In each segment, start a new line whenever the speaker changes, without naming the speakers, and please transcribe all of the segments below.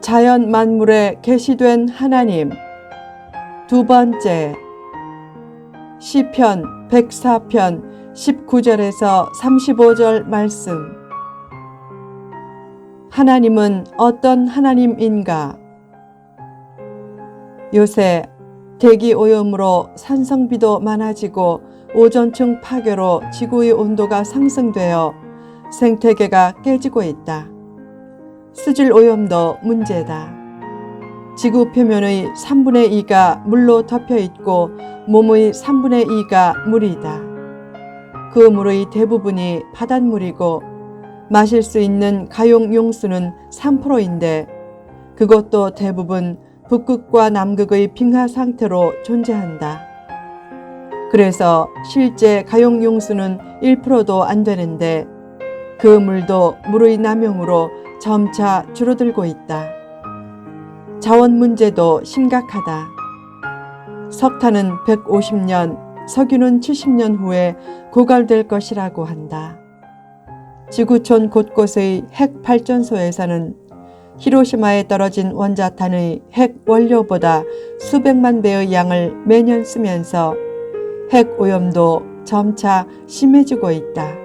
자연 만물에 계시된 하나님. 두 번째, 시편 104편 19절에서 35절 말씀. 하나님은 어떤 하나님인가? 요새 대기 오염으로 산성비도 많아지고 오존층 파괴로 지구의 온도가 상승되어 생태계가 깨지고 있다. 수질 오염도 문제다. 지구 표면의 3분의 2가 물로 덮여 있고 몸의 3분의 2가 물이다. 그 물의 대부분이 바닷물이고 마실 수 있는 가용 용수는 3%인데 그것도 대부분 북극과 남극의 빙하 상태로 존재한다. 그래서 실제 가용 용수는 1%도 안 되는데 그 물도 물의 남용으로 점차 줄어들고 있다. 자원 문제도 심각하다. 석탄은 150년, 석유는 70년 후에 고갈될 것이라고 한다. 지구촌 곳곳의 핵 발전소에서는 히로시마에 떨어진 원자탄의 핵 원료보다 수백만 배의 양을 매년 쓰면서 핵 오염도 점차 심해지고 있다.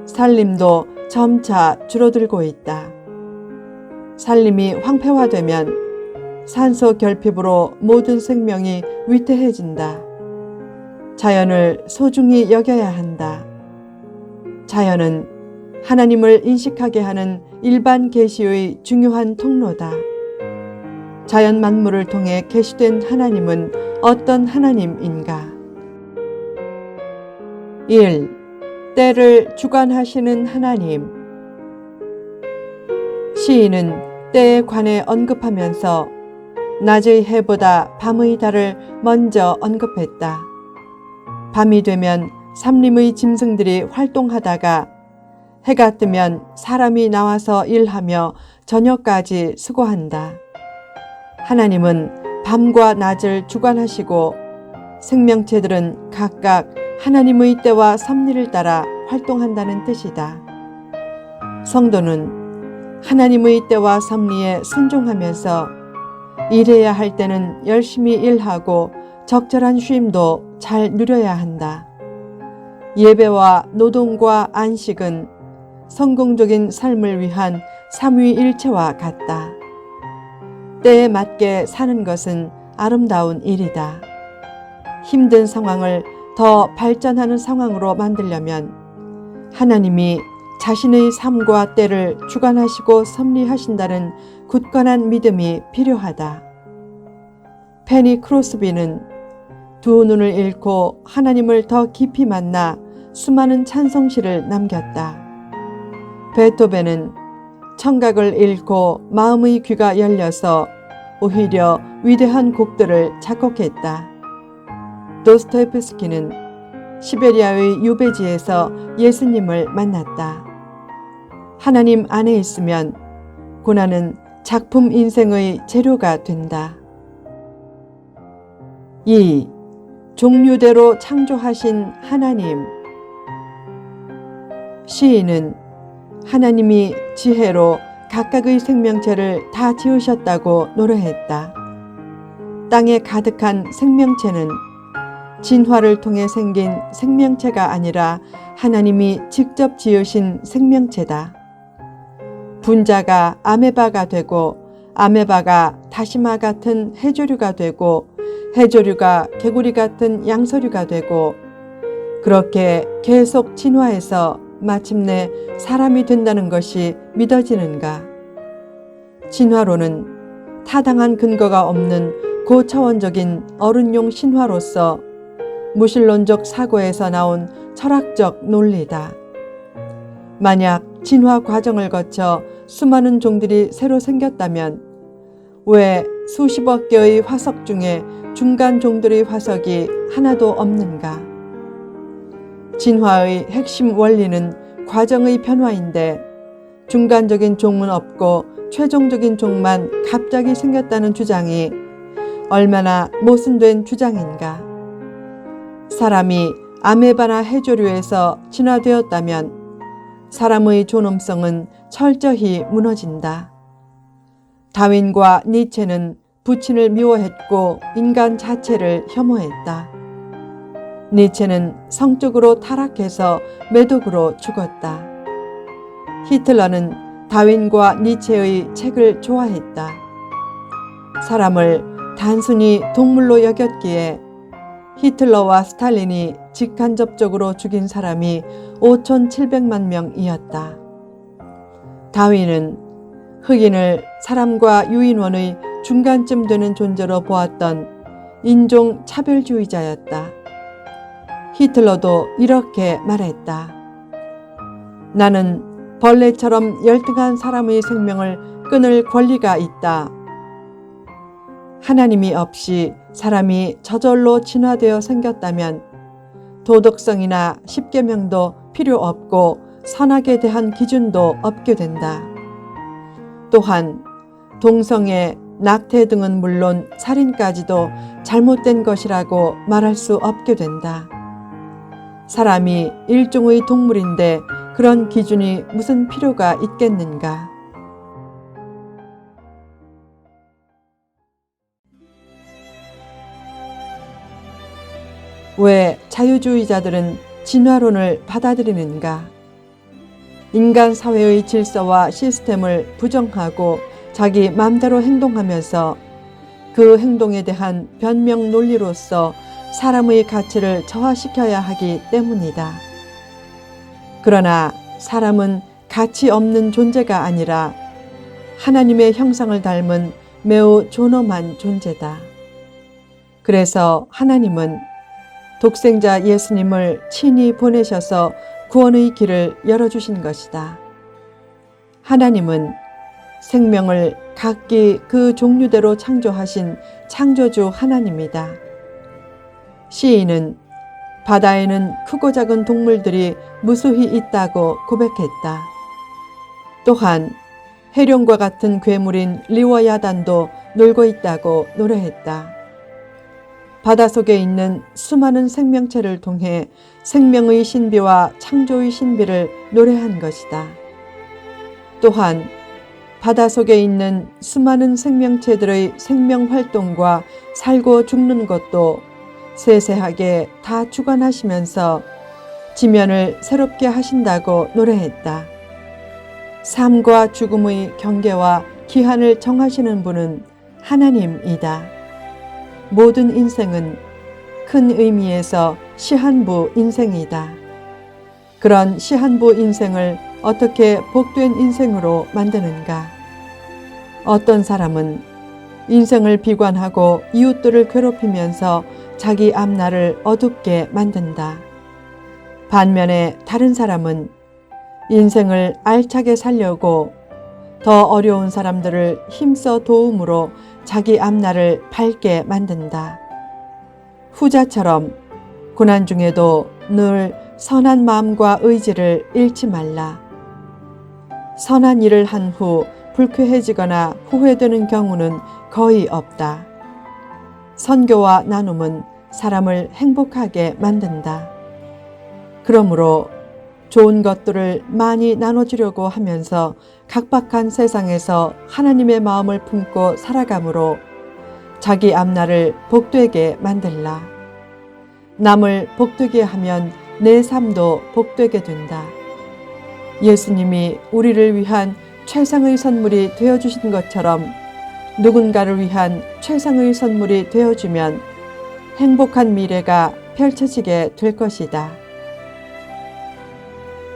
산림도 점차 줄어들고 있다. 산림이 황폐화되면 산소 결핍으로 모든 생명이 위태해진다. 자연을 소중히 여겨야 한다. 자연은 하나님을 인식하게 하는 일반 계시의 중요한 통로다. 자연 만물을 통해 계시된 하나님은 어떤 하나님인가? 1. 때를 주관하시는 하나님. 시인은 때에 관해 언급하면서 낮의 해보다 밤의 달을 먼저 언급했다. 밤이 되면 삼림의 짐승들이 활동하다가 해가 뜨면 사람이 나와서 일하며 저녁까지 수고한다. 하나님은 밤과 낮을 주관하시고 생명체들은 각각 하나님의 때와 섭리를 따라 활동한다는 뜻이다. 성도는 하나님의 때와 섭리에 순종하면서 일해야 할 때는 열심히 일하고 적절한 쉼도 잘 누려야 한다. 예배와 노동과 안식은 성공적인 삶을 위한 삼위일체와 같다. 때에 맞게 사는 것은 아름다운 일이다. 힘든 상황을 더 발전하는 상황으로 만들려면 하나님이 자신의 삶과 때를 주관하시고 섭리하신다는 굳건한 믿음이 필요하다. 페니 크로스비는 두 눈을 잃고 하나님을 더 깊이 만나 수많은 찬송시를 남겼다. 베토벤은 청각을 잃고 마음의 귀가 열려서 오히려 위대한 곡들을 작곡했다. 도스토옙스키는 시베리아의 유배지에서 예수님을 만났다. 하나님 안에 있으면 고난은 작품 인생의 재료가 된다. 2. 종류대로 창조하신 하나님. 시인은 하나님이 지혜로 각각의 생명체를 다 지으셨다고 노래했다. 땅에 가득한 생명체는 진화를 통해 생긴 생명체가 아니라 하나님이 직접 지으신 생명체다. 분자가 아메바가 되고 아메바가 다시마 같은 해조류가 되고 해조류가 개구리 같은 양서류가 되고 그렇게 계속 진화해서 마침내 사람이 된다는 것이 믿어지는가? 진화론은 타당한 근거가 없는 고차원적인 어른용 신화로서 무신론적 사고에서 나온 철학적 논리다. 만약 진화 과정을 거쳐 수많은 종들이 새로 생겼다면 왜 수십억 개의 화석 중에 중간 종들의 화석이 하나도 없는가? 진화의 핵심 원리는 과정의 변화인데 중간적인 종은 없고 최종적인 종만 갑자기 생겼다는 주장이 얼마나 모순된 주장인가? 사람이 아메바나 해조류에서 진화되었다면 사람의 존엄성은 철저히 무너진다. 다윈과 니체는 부친을 미워했고 인간 자체를 혐오했다. 니체는 성적으로 타락해서 매독으로 죽었다. 히틀러는 다윈과 니체의 책을 좋아했다. 사람을 단순히 동물로 여겼기에 히틀러와 스탈린이 직간접적으로 죽인 사람이 5,700만 명이었다. 다윈은 흑인을 사람과 유인원의 중간쯤 되는 존재로 보았던 인종 차별주의자였다. 히틀러도 이렇게 말했다. 나는 벌레처럼 열등한 사람의 생명을 끊을 권리가 있다. 하나님이 없이 사람이 저절로 진화되어 생겼다면 도덕성이나 십계명도 필요 없고 선악에 대한 기준도 없게 된다. 또한 동성애, 낙태 등은 물론 살인까지도 잘못된 것이라고 말할 수 없게 된다. 사람이 일종의 동물인데 그런 기준이 무슨 필요가 있겠는가? 왜 자유주의자들은 진화론을 받아들이는가? 인간 사회의 질서와 시스템을 부정하고 자기 마음대로 행동하면서 그 행동에 대한 변명 논리로서 사람의 가치를 저하시켜야 하기 때문이다. 그러나 사람은 가치 없는 존재가 아니라 하나님의 형상을 닮은 매우 존엄한 존재다. 그래서 하나님은 독생자 예수님을 친히 보내셔서 구원의 길을 열어주신 것이다. 하나님은 생명을 각기 그 종류대로 창조하신 창조주 하나님이다. 시인은 바다에는 크고 작은 동물들이 무수히 있다고 고백했다. 또한 해룡과 같은 괴물인 리워야단도 놀고 있다고 노래했다. 바닷속에 있는 수많은 생명체를 통해 생명의 신비와 창조의 신비를 노래한 것이다. 또한 바닷속에 있는 수많은 생명체들의 생명 활동과 살고 죽는 것도 세세하게 다 주관하시면서 지면을 새롭게 하신다고 노래했다. 삶과 죽음의 경계와 기한을 정하시는 분은 하나님이다. 모든 인생은 큰 의미에서 시한부 인생이다. 그런 시한부 인생을 어떻게 복된 인생으로 만드는가? 어떤 사람은 인생을 비관하고 이웃들을 괴롭히면서 자기 앞날을 어둡게 만든다. 반면에 다른 사람은 인생을 알차게 살려고 더 어려운 사람들을 힘써 도움으로 자기 앞날을 밝게 만든다. 후자처럼 고난 중에도 늘 선한 마음과 의지를 잃지 말라. 선한 일을 한 후 불쾌해지거나 후회되는 경우는 거의 없다. 선교와 나눔은 사람을 행복하게 만든다. 그러므로 좋은 것들을 많이 나눠주려고 하면서 각박한 세상에서 하나님의 마음을 품고 살아감으로 자기 앞날을 복되게 만들라. 남을 복되게 하면 내 삶도 복되게 된다. 예수님이 우리를 위한 최상의 선물이 되어주신 것처럼 누군가를 위한 최상의 선물이 되어주면 행복한 미래가 펼쳐지게 될 것이다.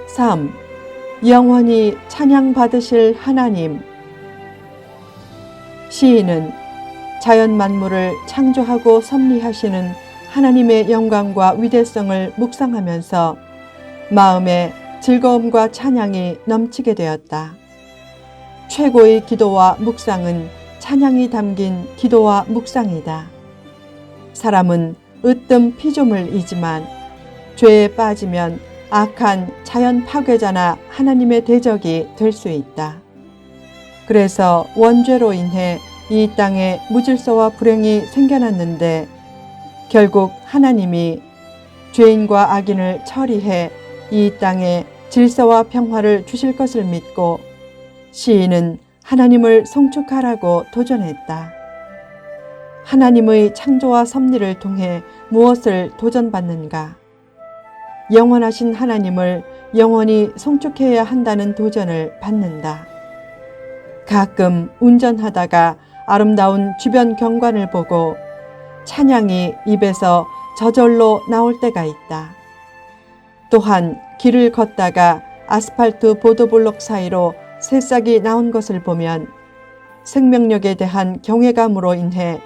3. 영원히 찬양받으실 하나님. 시인은 자연 만물을 창조하고 섭리하시는 하나님의 영광과 위대성을 묵상하면서 마음에 즐거움과 찬양이 넘치게 되었다. 최고의 기도와 묵상은 찬양이 담긴 기도와 묵상이다. 사람은 으뜸 피조물이지만 죄에 빠지면 악한 자연 파괴자나 하나님의 대적이 될 수 있다. 그래서 원죄로 인해 이 땅에 무질서와 불행이 생겨났는데 결국 하나님이 죄인과 악인을 처리해 이 땅에 질서와 평화를 주실 것을 믿고 시인은 하나님을 송축하라고 도전했다. 하나님의 창조와 섭리를 통해 무엇을 도전받는가? 영원하신 하나님을 영원히 송축해야 한다는 도전을 받는다. 가끔 운전하다가 아름다운 주변 경관을 보고 찬양이 입에서 저절로 나올 때가 있다. 또한 길을 걷다가 아스팔트 보도블록 사이로 새싹이 나온 것을 보면 생명력에 대한 경외감으로 인해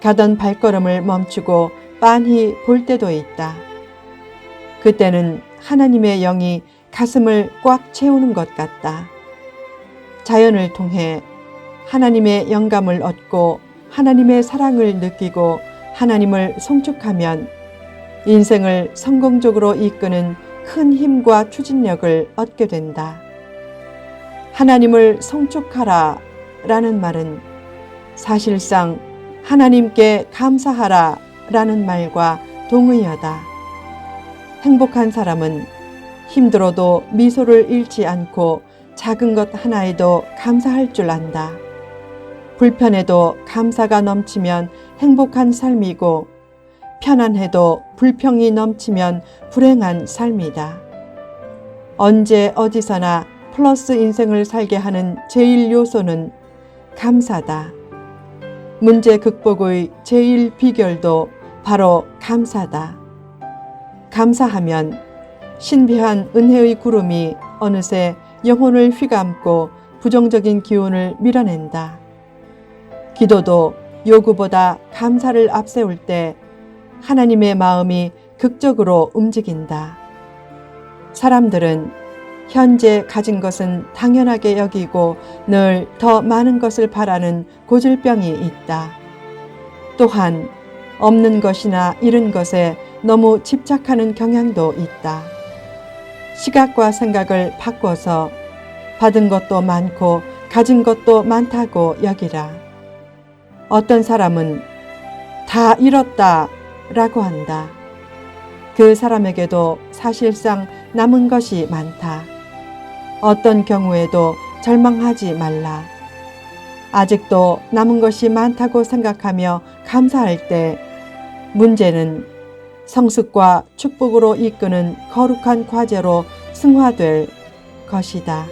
가던 발걸음을 멈추고 빤히 볼 때도 있다. 그때는 하나님의 영이 가슴을 꽉 채우는 것 같다. 자연을 통해 하나님의 영감을 얻고 하나님의 사랑을 느끼고 하나님을 송축하면 인생을 성공적으로 이끄는 큰 힘과 추진력을 얻게 된다. 하나님을 송축하라 라는 말은 사실상 하나님께 감사하라 라는 말과 동의어다. 행복한 사람은 힘들어도 미소를 잃지 않고 작은 것 하나에도 감사할 줄 안다. 불편해도 감사가 넘치면 행복한 삶이고 편안해도 불평이 넘치면 불행한 삶이다. 언제 어디서나 플러스 인생을 살게 하는 제일 요소는 감사다. 문제 극복의 제일 비결도 바로 감사다. 감사하면 신비한 은혜의 구름이 어느새 영혼을 휘감고 부정적인 기운을 밀어낸다. 기도도 요구보다 감사를 앞세울 때 하나님의 마음이 극적으로 움직인다. 사람들은 현재 가진 것은 당연하게 여기고 늘 더 많은 것을 바라는 고질병이 있다. 또한 없는 것이나 잃은 것에 너무 집착하는 경향도 있다. 시각과 생각을 바꿔서 받은 것도 많고 가진 것도 많다고 여기라. 어떤 사람은 다 잃었다 라고 한다. 그 사람에게도 사실상 남은 것이 많다. 어떤 경우에도 절망하지 말라. 아직도 남은 것이 많다고 생각하며 감사할 때 문제는 성숙과 축복으로 이끄는 거룩한 과제로 승화될 것이다.